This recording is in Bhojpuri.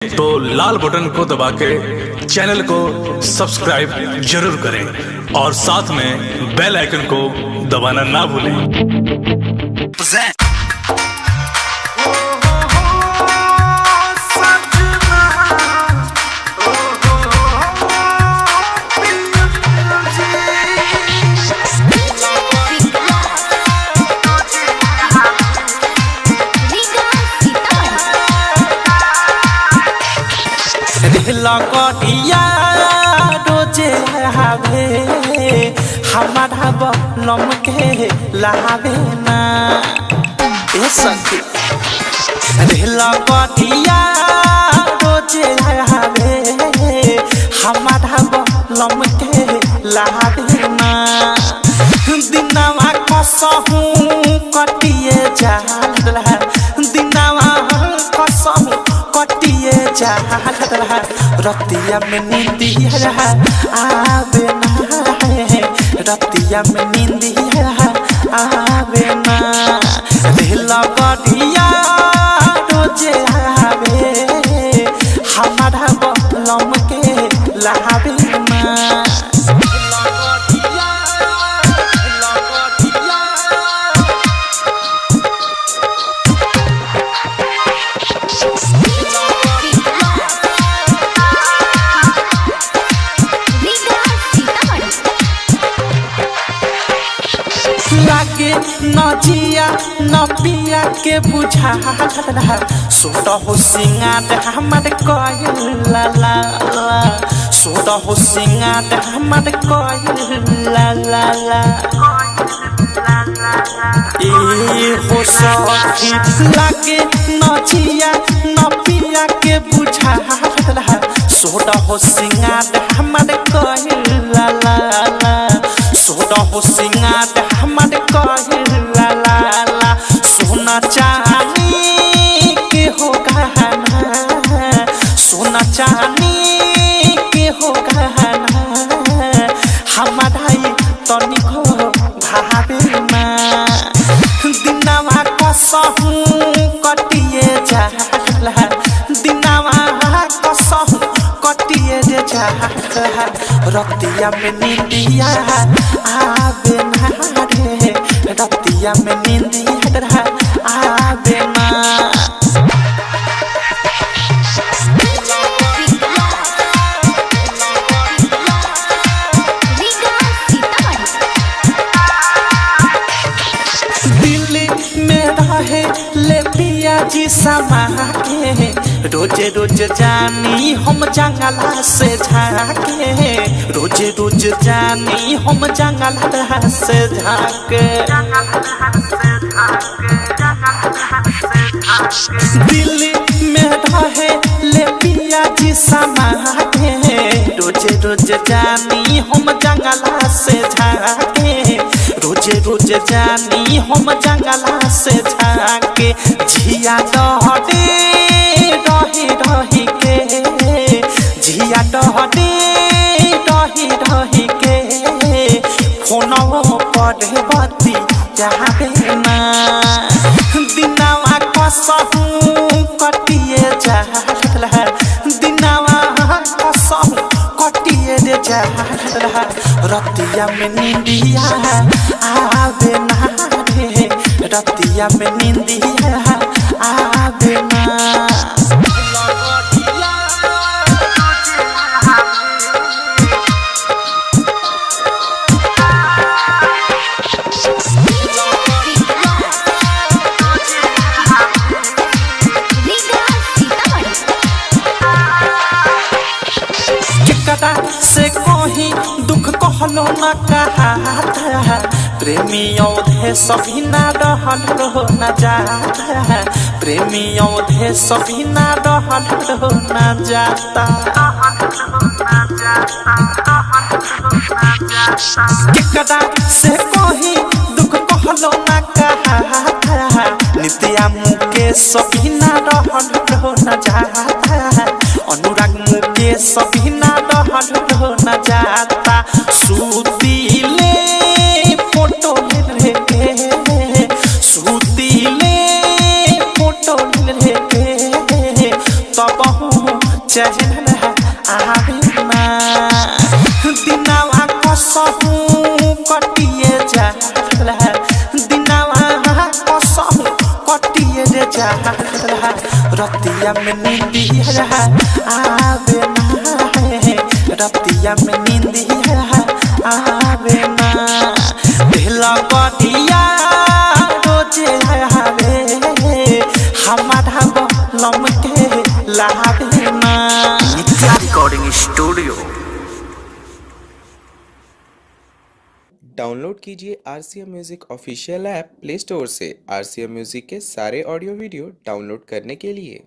तो लाल बटन को दबा के चैनल को सब्सक्राइब जरूर करें और साथ में बेल आइकन को दबाना ना भूलें। लगड़िया रोजे हावे हमारा बलम के लावे ना ए सखी रे लगड़िया रोजे हावे हमारा बलम के लावे ना दिनवा कसहू कटिए जाला दिनवा कसहू कटिए जाला रतिया में नींदिया आवे ना रतिया में नींदिया आवे ना रे लगड़िया रोजे आवे हमारा बलम के लावे ना लागे नजिया नपिया के बुझा सोट हो सिंगार हमारे कोयल ला सोट हो सिंगार हमारे कोयल ला ए हो सखी लागे नजिया नपिया के बुझा सोट हो सिंगार हमारे कोयल ला सोट हो सिंगार हमारे कहला ला सोना चांदी के हो गहना सोना चांदी के हो गहना हमारा तनिक भावे ना दिनवा कसहू कटिए जाला दिनवा कसहू कटिए जाला रतिया में नींदिया आवे ना रे रतिया में नींदिया आवे ना दिल्ली में रहे ले पिया जी समा के रोजे रोज जानी हम जंगला से झाके रोजे रोज जानी हम जंगला से झाके दिल्ली में रहे ले पिया जी समा के रोजे रोज जानी हम जंगला से झाके रोजे रोज जानी हम जंगला से झाके झिया डहडे रही रही के झिया डहडे रही रही के फोनवा पर बती जावे ना दिनवा कसहू कटिए जाला दिनवा कसहू कटिए जाला रतिया में नींदिया आवे ना रे रतिया में नींदिया आवे ना से कोही दुख कहलो न कहा प्रेमी औधे सभी ना रहलो न जाता प्रेमी औधे सभी ना रहलो न जाता केकरा से कोही दुख कहलो न कहा नित्या मुके सभी ना रहलो न जाता अनुराग मुके सभी ना रहलो न जाता सुतीले फोटो लेके सुतीले फोटो लेके तब चैन आवे ना दिनावा कसहु कटिए जाला दिनावा कसहु कटिए रे जाला रतिया में नींदिया आवे ना रतिया में नींदिया आवे ना दिला बदिया रोजे आवे हमारा बलम के लावे ना नित्या रिकॉर्डिंग स्टूडियो। डाउनलोड कीजिए RCM music official app play store से। RCM म्यूजिक के सारे ऑडियो वीडियो डाउनलोड करने के लिए